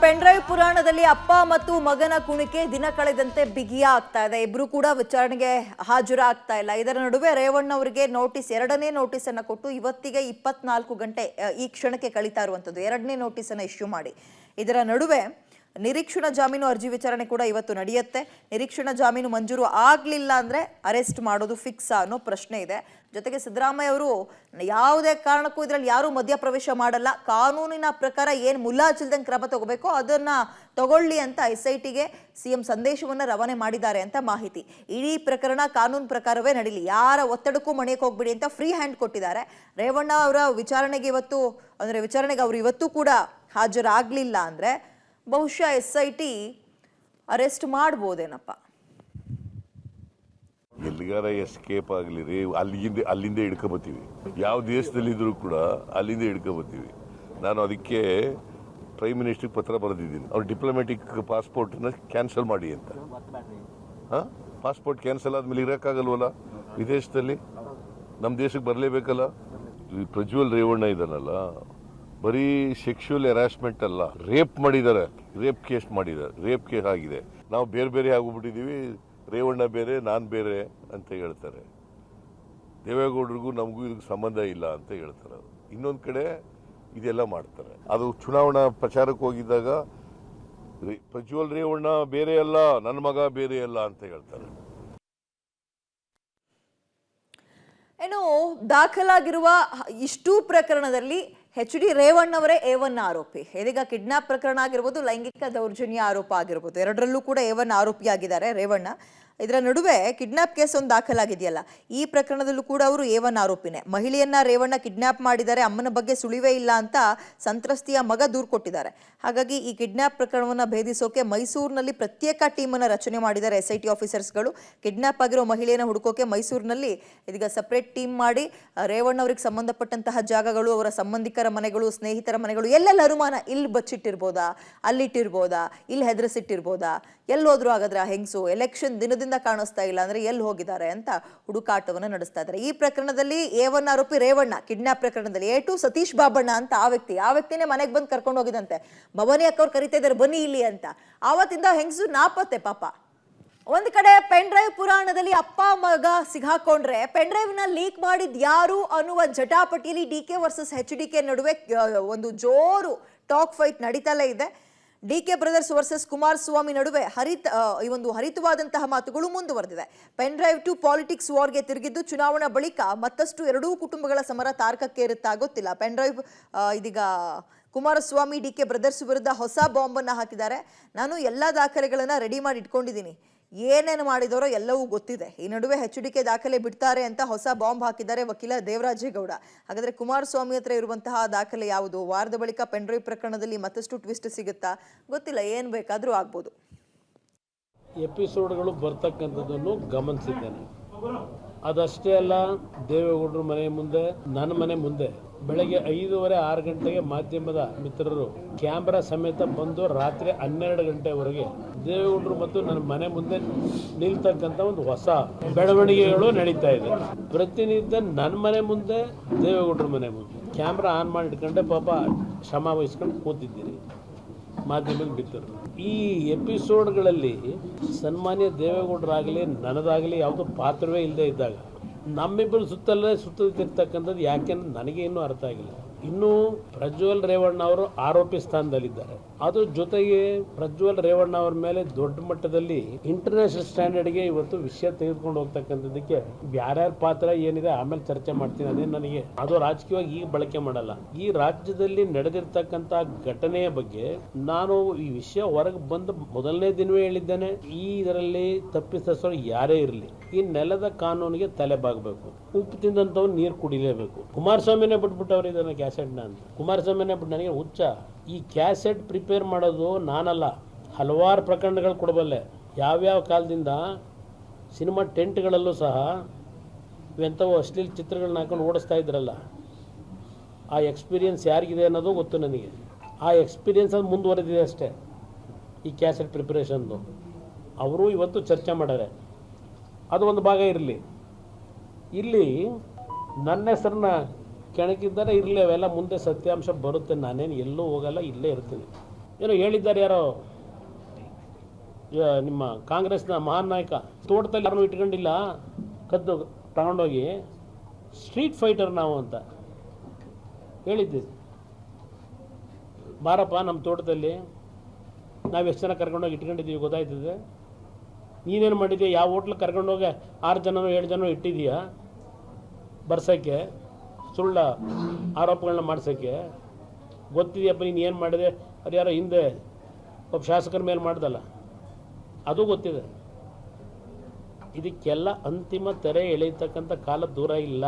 Pen drive ಪುರಾಣದಲ್ಲಿ ಅಪ್ಪ ಮತ್ತು ಮಗನ ಕುಣಿಕೆ ದಿನ ಕಳೆದಂತೆ ಬಿಗಿಯಾಗ್ತಾ ಇದೆ. ಇಬ್ರು ಕೂಡ ವಿಚಾರಣೆಗೆ ಹಾಜರಾಗ್ತಾ ಇಲ್ಲ. ಇದರ ನಡುವೆ ರೇವಣ್ಣ ಅವರಿಗೆ ಎರಡನೇ ನೋಟಿಸ್ ಅನ್ನು ಕೊಟ್ಟು ಇವತ್ತಿಗೆ 24 ಗಂಟೆ ಈ ಕ್ಷಣಕ್ಕೆ ಕಳೀತಾ ಇರುವಂತದ್ದು. ಎರಡನೇ ನೋಟಿಸ್ ಅನ್ನು ಇಶ್ಯೂ ಮಾಡಿ ಇದರ ನಡುವೆ ನಿರೀಕ್ಷಣಾ ಜಾಮೀನು ಅರ್ಜಿ ವಿಚಾರಣೆ ಕೂಡ ಇವತ್ತು ನಡೆಯುತ್ತೆ. ನಿರೀಕ್ಷಣಾ ಜಾಮೀನು ಮಂಜೂರು ಆಗಲಿಲ್ಲ ಅಂದ್ರೆ ಅರೆಸ್ಟ್ ಮಾಡೋದು ಫಿಕ್ಸ್ ಅನ್ನೋ ಪ್ರಶ್ನೆ ಇದೆ. ಜೊತೆಗೆ ಸಿದ್ದರಾಮಯ್ಯ ಅವರು ಯಾವುದೇ ಕಾರಣಕ್ಕೂ ಇದರಲ್ಲಿ ಯಾರು ಮಧ್ಯಪ್ರವೇಶ ಮಾಡಲ್ಲ, ಕಾನೂನಿನ ಪ್ರಕಾರ ಏನು ಮುಲಾಜಿಲ್ದಂಗೆ ಕ್ರಮ ತಗೋಬೇಕೋ ಅದನ್ನ ತಗೊಳ್ಳಿ ಅಂತ SITಗೆ CM ಸಂದೇಶವನ್ನ ರವಾನೆ ಮಾಡಿದ್ದಾರೆ ಅಂತ ಮಾಹಿತಿ. ಇಡೀ ಪ್ರಕರಣ ಕಾನೂನು ಪ್ರಕಾರವೇ ನಡೀಲಿ, ಯಾರ ಒತ್ತಡಕ್ಕೂ ಮಣಿಯಕ್ಕೆ ಹೋಗ್ಬಿಡಿ ಅಂತ ಫ್ರೀ ಹ್ಯಾಂಡ್ ಕೊಟ್ಟಿದ್ದಾರೆ. ರೇವಣ್ಣ ಅವರ ವಿಚಾರಣೆಗೆ ಅವರು ಇವತ್ತು ಕೂಡ ಹಾಜರಾಗಲಿಲ್ಲ ಅಂದ್ರೆ ಬಹುಶಃ SIT ಅರೆಸ್ಟ್ ಮಾಡ್ಬೋದೇನಪ್ಪ. ಎಲ್ಲಿಗಾರ ಎಸ್ಕೇಪ್ ಆಗಲಿ ರೀ, ಅಲ್ಲಿಂದ ಹಿಡ್ಕೊಬತ್ತೀವಿ. ಯಾವ ದೇಶದಲ್ಲಿದ್ದರೂ ಕೂಡ ಅಲ್ಲಿಂದ ಹಿಡ್ಕೊಬತ್ತೀವಿ. ನಾನು ಅದಕ್ಕೆ ಪ್ರೈಮ್ ಮಿನಿಸ್ಟರ್ಗೆ ಪತ್ರ ಬರೆದಿದ್ದೀನಿ, ಅವ್ರು ಡಿಪ್ಲೊಮ್ಯಾಟಿಕ್ ಪಾಸ್ಪೋರ್ಟ್ನ ಕ್ಯಾನ್ಸಲ್ ಮಾಡಿ ಅಂತ. ಪಾಸ್ಪೋರ್ಟ್ ಕ್ಯಾನ್ಸಲ್ ಆದ್ಮೇಲೆ ಇರೋಕ್ಕಾಗಲ್ವಲ್ಲ ವಿದೇಶದಲ್ಲಿ, ನಮ್ಮ ದೇಶಕ್ಕೆ ಬರಲೇಬೇಕಲ್ಲ. ಪ್ರಜ್ವಲ್ ರೇವಣ್ಣ ಇದ್ದಾನಲ್ಲ, ಬರೀ ಸೆಕ್ಷುವಲ್ ಹ್ಯಾರಾಸ್ಮೆಂಟ್ ಅಲ್ಲ, ರೇಪ್ ಮಾಡಿದ್ದಾರೆ, ರೇಪ್ ಕೇಸ್ ಆಗಿದೆ. ನಾವು ಬೇರೆ ಬೇರೆ ಆಗೋಗ್ಬಿಟ್ಟಿದ್ದೀವಿ, ರೇವಣ್ಣ ಬೇರೆ ನಾನು ಬೇರೆ ಅಂತ ಹೇಳ್ತಾರೆ. ದೇವೇಗೌಡರಿಗೂ ನಮಗೂ ಇದಕ್ಕೆ ಸಂಬಂಧ ಇಲ್ಲ ಅಂತ ಹೇಳ್ತಾರೆ. ಇನ್ನೊಂದು ಕಡೆ ಇದೆಲ್ಲ ಮಾಡ್ತಾರೆ. ಅದು ಚುನಾವಣಾ ಪ್ರಚಾರಕ್ಕೆ ಹೋಗಿದ್ದಾಗ ಪ್ರಜ್ವಲ್ ರೇವಣ್ಣ ಬೇರೆ ಅಲ್ಲ, ನನ್ನ ಮಗ ಬೇರೆ ಅಲ್ಲ ಅಂತ ಹೇಳ್ತಾರೆ. ಏನು ದಾಖಲಾಗಿರುವ ಇಷ್ಟೂ ಪ್ರಕರಣದಲ್ಲಿ HD ರೇವಣ್ಣ ಅವರೇ A1 ಆರೋಪಿ. ಇದೀಗ ಕಿಡ್ನಾಪ್ ಪ್ರಕರಣ ಆಗಿರ್ಬೋದು, ಲೈಂಗಿಕ ದೌರ್ಜನ್ಯ ಆರೋಪ ಆಗಿರ್ಬೋದು, ಎರಡರಲ್ಲೂ ಕೂಡ A1 ಆರೋಪಿಯಾಗಿದ್ದಾರೆ ರೇವಣ್ಣ. ಇದರ ನಡುವೆ ಕಿಡ್ನಾಪ್ ಕೇಸ್ ಒಂದು ದಾಖಲಾಗಿದೆಯಲ್ಲ, ಈ ಪ್ರಕರಣದಲ್ಲೂ ಕೂಡ ಅವರು A1 ಆರೋಪಿನೇ. ಮಹಿಳೆಯನ್ನ ರೇವಣ್ಣ ಕಿಡ್ನಾಪ್ ಮಾಡಿದ್ದಾರೆ, ಅಮ್ಮನ ಬಗ್ಗೆ ಸುಳಿವೇ ಇಲ್ಲ ಅಂತ ಸಂತ್ರಸ್ತಿಯ ಮಗ ದೂರು ಕೊಟ್ಟಿದ್ದಾರೆ. ಹಾಗಾಗಿ ಈ ಕಿಡ್ನಾಪ್ ಪ್ರಕರಣವನ್ನು ಭೇದಿಸೋಕೆ ಮೈಸೂರಿನಲ್ಲಿ ಪ್ರತ್ಯೇಕ ಟೀಮನ್ನು ರಚನೆ ಮಾಡಿದ್ದಾರೆ SIT ಆಫೀಸರ್ಸ್ಗಳು. ಕಿಡ್ನಾಪ್ ಆಗಿರೋ ಮಹಿಳೆಯನ್ನು ಹುಡುಕೋಕೆ ಮೈಸೂರಿನಲ್ಲಿ ಇದೀಗ ಸಪರೇಟ್ ಟೀಮ್ ಮಾಡಿ ರೇವಣ್ಣ ಅವರಿಗೆ ಸಂಬಂಧಪಟ್ಟಂತಹ ಜಾಗಗಳು, ಅವರ ಸಂಬಂಧಿಕರ ಮನೆಗಳು, ಸ್ನೇಹಿತರ ಮನೆಗಳು, ಎಲ್ಲೆಲ್ಲ ಅನುಮಾನ, ಇಲ್ಲಿ ಬಚ್ಚಿಟ್ಟಿರ್ಬೋದಾ, ಅಲ್ಲಿಟ್ಟಿರ್ಬೋದಾ, ಇಲ್ಲಿ ಹೆದರಿಸಿಟ್ಟಿರ್ಬೋದಾ, ಎಲ್ಲಿ ಹೋದ್ರು ಹಾಗಾದ್ರೆ ಆ ಹೆಂಗಸು ಎಲೆಕ್ಷನ್ ದಿನದಿಂದ ಕಾಣಿಸ್ತಾ ಇಲ್ಲ ಅಂದ್ರೆ ಎಲ್ಲಿ ಹೋಗಿದ್ದಾರೆ ಅಂತ ಹುಡುಕಾಟವನ್ನು ನಡೆಸ್ತಾ ಇದ್ದಾರೆ. ಈ ಪ್ರಕರಣದಲ್ಲಿ A1 ಆರೋಪಿ ರೇವಣ್ಣ, ಕಿಡ್ನಾಪ್ ಪ್ರಕರಣದಲ್ಲಿ A2 ಸತೀಶ್ ಬಾಬಣ್ಣ ಅಂತ ಆ ವ್ಯಕ್ತಿನೇ ಮನೆಗೆ ಬಂದು ಕರ್ಕೊಂಡು ಹೋಗಿದಂತೆ. ಭವಾನಿ ಅಕ್ಕ ಅವ್ರು ಕರಿತಾ ಇದ್ದಾರೆ ಬನ್ನಿ ಇಲ್ಲಿ ಅಂತ. ಆವತ್ತಿಂದ ಹೆಂಗಸು ನಾಪತ್ತೆ ಪಾಪ. ಒಂದ್ ಕಡೆ ಪೆನ್ ಡ್ರೈವ್ ಪುರಾಣದಲ್ಲಿ ಅಪ್ಪ ಮಗ ಸಿಗಾಕೊಂಡ್ರೆ ಪೆನ್ ಡ್ರೈವ್ ನ ಲೀಕ್ ಮಾಡಿದ್ ಯಾರು ಅನ್ನುವ ಜಟಾಪಟಿಯಲ್ಲಿ DK ವರ್ಸಸ್ HDK ನಡುವೆ ಒಂದು ಜೋರು ಟಾಕ್ ಫೈಟ್ ನಡೀತಲೇ ಇದೆ. DK ಬ್ರದರ್ಸ್ ವರ್ಸಸ್ ಕುಮಾರಸ್ವಾಮಿ ನಡುವೆ ಹರಿತವಾದಂತಹ ಮಾತುಗಳು ಮುಂದುವರೆದಿದೆ. ಪೆನ್ ಡ್ರೈವ್ ಟು ಪಾಲಿಟಿಕ್ಸ್ ವಾರ್ಗೆ ತಿರುಗಿದ್ದು ಚುನಾವಣಾ ಬಳಿಕ ಮತ್ತಷ್ಟು ಎರಡೂ ಕುಟುಂಬಗಳ ಸಮರ ತಾರಕಕ್ಕೇರುತ್ತಾ ಗೊತ್ತಿಲ್ಲ. ಪೆನ್ ಡ್ರೈವ್ ಇದೀಗ ಕುಮಾರಸ್ವಾಮಿ DK ಬ್ರದರ್ಸ್ ವಿರುದ್ಧ ಹೊಸ ಬಾಂಬ್ ಅನ್ನ ಹಾಕಿದ್ದಾರೆ. ನಾನು ಎಲ್ಲಾ ದಾಖಲೆಗಳನ್ನ ರೆಡಿ ಮಾಡಿ ಇಟ್ಕೊಂಡಿದ್ದೀನಿ, ಏನೇನು ಮಾಡಿದವರೋ ಎಲ್ಲವೂ ಗೊತ್ತಿದೆ. ಈ ನಡುವೆ HDK ದಾಖಲೆ ಬಿಡ್ತಾರೆ ಅಂತ ಹೊಸ ಬಾಂಬ್ ಹಾಕಿದ್ದಾರೆ ವಕೀಲ ದೇವರಾಜೇಗೌಡ. ಹಾಗಾದ್ರೆ ಕುಮಾರಸ್ವಾಮಿ ಹತ್ರ ಇರುವಂತಹ ದಾಖಲೆ ಯಾವುದು? ವಾರದ ಬಳಿಕ ಪೆನ್ ಡ್ರೈವ್ ಪ್ರಕರಣದಲ್ಲಿ ಮತ್ತಷ್ಟು ಟ್ವಿಸ್ಟ್ ಸಿಗುತ್ತಾ ಗೊತ್ತಿಲ್ಲ, ಏನ್ ಬೇಕಾದ್ರೂ ಆಗ್ಬೋದು. ಎಪಿಸೋಡ್ಗಳು ಬರ್ತಕ್ಕಂಥದ್ದನ್ನು ಗಮನಿಸಿದ್ದೇನೆ. ಅದಷ್ಟೇ ಅಲ್ಲ, ದೇವೇಗೌಡರ ಮನೆ ಮುಂದೆ, ನನ್ನ ಮನೆ ಮುಂದೆ ಬೆಳಗ್ಗೆ 5:30 6 ಗಂಟೆಗೆ ಮಾಧ್ಯಮದ ಮಿತ್ರರು ಕ್ಯಾಮ್ರಾ ಸಮೇತ ಬಂದು ರಾತ್ರಿ 12 ಗಂಟೆವರೆಗೆ ದೇವೇಗೌಡರು ಮತ್ತು ನನ್ನ ಮನೆ ಮುಂದೆ ನಿಲ್ತಕ್ಕಂಥ ಒಂದು ಹೊಸ ಬೆಳವಣಿಗೆಗಳು ನಡೀತಾ ಇದೆ. ಪ್ರತಿನಿತ್ಯ ನನ್ನ ಮನೆ ಮುಂದೆ, ದೇವೇಗೌಡರ ಮನೆ ಮುಂದೆ ಕ್ಯಾಮ್ರಾ ಆನ್ ಮಾಡಿ ಇಟ್ಕೊಂಡೆ ಪಾಪ ಶ್ರಮ ವಹಿಸ್ಕೊಂಡು ಕೂತಿದ್ದೀರಿ ಮಾಧ್ಯಮದ ಮಿತ್ರರು. ಈ ಎಪಿಸೋಡ್ಗಳಲ್ಲಿ ಸನ್ಮಾನ್ಯ ದೇವೇಗೌಡರಾಗಲಿ ನನ್ನದಾಗಲಿ ಯಾವುದೋ ಪಾತ್ರವೇ ಇಲ್ಲದೆ ಇದ್ದಾಗ ನಮ್ಮಿಬ್ಬರು ಸುತ್ತಲಿರ್ತಕ್ಕಂಥದ್ದು ಯಾಕೆ ನನಗೆ ಇನ್ನೂ ಅರ್ಥ ಆಗಿಲ್ಲ. ಇನ್ನು ಪ್ರಜ್ವಲ್ ರೇವಣ್ಣ ಅವರು ಆರೋಪಿ ಸ್ಥಾನದಲ್ಲಿದ್ದಾರೆ. ಅದ್ರ ಜೊತೆಗೆ ಪ್ರಜ್ವಲ್ ರೇವಣ್ಣ ಅವರ ಮೇಲೆ ದೊಡ್ಡ ಮಟ್ಟದಲ್ಲಿ ಇಂಟರ್ನ್ಯಾಷನಲ್ ಸ್ಟ್ಯಾಂಡರ್ಡ್ಗೆ ಇವತ್ತು ವಿಷಯ ತೆಗೆದುಕೊಂಡು ಹೋಗ್ತಕ್ಕಂಥದ್ದಕ್ಕೆ ಯಾರ್ಯಾರ ಪಾತ್ರ ಏನಿದೆ ಆಮೇಲೆ ಚರ್ಚೆ ಮಾಡ್ತೀನಿ. ಅದೇ ನನಗೆ ಅದು ರಾಜಕೀಯವಾಗಿ ಈಗ ಬಳಕೆ ಮಾಡಲ್ಲ. ಈ ರಾಜ್ಯದಲ್ಲಿ ನಡೆದಿರ್ತಕ್ಕಂಥ ಘಟನೆಯ ಬಗ್ಗೆ ನಾನು ಈ ವಿಷಯ ಹೊರಗೆ ಬಂದು ಮೊದಲನೇ ದಿನವೇ ಹೇಳಿದ್ದೇನೆ, ಈ ಇದರಲ್ಲಿ ತಪ್ಪಿತಸ್ಥರು ಯಾರೇ ಇರಲಿ ಈ ನೆಲದ ಕಾನೂನಿಗೆ ತಲೆ ಬಾಗಬೇಕು. ಉಪ್ಪು ತಿಂದಂಥವ್ರು ನೀರು ಕುಡಿಲೇಬೇಕು. ಕುಮಾರಸ್ವಾಮಿನೇ ಬಿಟ್ಬಿಟ್ಟವ್ರು ಇದನ್ನ ಕ್ಯಾಸೆಟ್ನ ಅಂತ. ಕುಮಾರಸ್ವಾಮಿನೇ ಬಿಟ್ಟು ನನಗೆ ಹುಚ್ಚ. ಈ ಕ್ಯಾಸೆಟ್ ಪ್ರಿಪೇರ್ ಮಾಡೋದು ನಾನಲ್ಲ, ಹಲವಾರು ಪ್ರಕರಣಗಳು ಕೊಡಬಲ್ಲೆ. ಯಾವ್ಯಾವ ಕಾಲದಿಂದ ಸಿನಿಮಾ ಟೆಂಟ್ಗಳಲ್ಲೂ ಸಹ ಇವೆಂಥವು ಅಶ್ಲೀಲ ಚಿತ್ರಗಳನ್ನ ಹಾಕೊಂಡು ಓಡಿಸ್ತಾ ಇದ್ರಲ್ಲ, ಆ ಎಕ್ಸ್ಪೀರಿಯನ್ಸ್ ಯಾರಿಗಿದೆ ಅನ್ನೋದು ಗೊತ್ತು ನನಗೆ. ಆ ಎಕ್ಸ್ಪೀರಿಯನ್ಸ್ ಅದು ಮುಂದುವರೆದಿದೆ ಅಷ್ಟೇ. ಈ ಕ್ಯಾಸೆಟ್ ಪ್ರಿಪರೇಷನ್ದು ಅವರು ಇವತ್ತು ಚರ್ಚೆ ಮಾಡ್ಯಾರೆ. ಅದು ಒಂದು ಭಾಗ ಇರಲಿ. ಇಲ್ಲಿ ನನ್ನ ಹೆಸರನ್ನ ಕೆಣಕಿದ್ದಾರೆ, ಇರಲಿ, ಅವೆಲ್ಲ ಮುಂದೆ ಸತ್ಯಾಂಶ ಬರುತ್ತೆ. ನಾನೇನು ಎಲ್ಲೂ ಹೋಗಲ್ಲ, ಇಲ್ಲೇ ಇರ್ತೀನಿ. ಏನೋ ಹೇಳಿದ್ದಾರೆ ಯಾರೋ ನಿಮ್ಮ ಕಾಂಗ್ರೆಸ್ನ ಮಹಾನ್ ನಾಯಕ, ತೋಟದಲ್ಲಿ ಯಾರನ್ನೂ ಇಟ್ಕೊಂಡಿಲ್ಲ, ಕದ್ದು ತಗೊಂಡೋಗಿ ಸ್ಟ್ರೀಟ್ ಫೈಟರ್ ನಾವು ಅಂತ ಹೇಳಿದ್ದೀವಿ. ಬಾರಪ್ಪ ನಮ್ಮ ತೋಟದಲ್ಲಿ ನಾವು ಎಷ್ಟು ಜನ ಕರ್ಕೊಂಡೋಗಿ ಇಟ್ಕೊಂಡಿದ್ದೀವಿ ಗೊತ್ತಾಯ್ತದೆ. ನೀನೇನು ಮಾಡಿದ್ದೀಯ? ಯಾವ ಹೋಟ್ಲಿಗೆ ಕರ್ಕೊಂಡೋಗಿ 6 ಜನನೋ 7 ಜನನೋ ಇಟ್ಟಿದ್ದೀಯಾ ಬರ್ಸೋಕ್ಕೆ, ಸುಳ್ಳ ಆರೋಪಗಳನ್ನ ಮಾಡ್ಸೋಕ್ಕೆ? ಗೊತ್ತಿದೆಯಪ್ಪ ನೀನು ಏನು ಮಾಡಿದೆ. ಅದು ಯಾರೋ ಹಿಂದೆ ಒಬ್ಬ ಶಾಸಕರ ಮೇಲೆ ಮಾಡ್ದಲ್ಲ, ಅದು ಗೊತ್ತಿದೆ. ಇದಕ್ಕೆಲ್ಲ ಅಂತಿಮ ತೆರೆ ಎಳೆಯತಕ್ಕಂಥ ಕಾಲ ದೂರ ಇಲ್ಲ.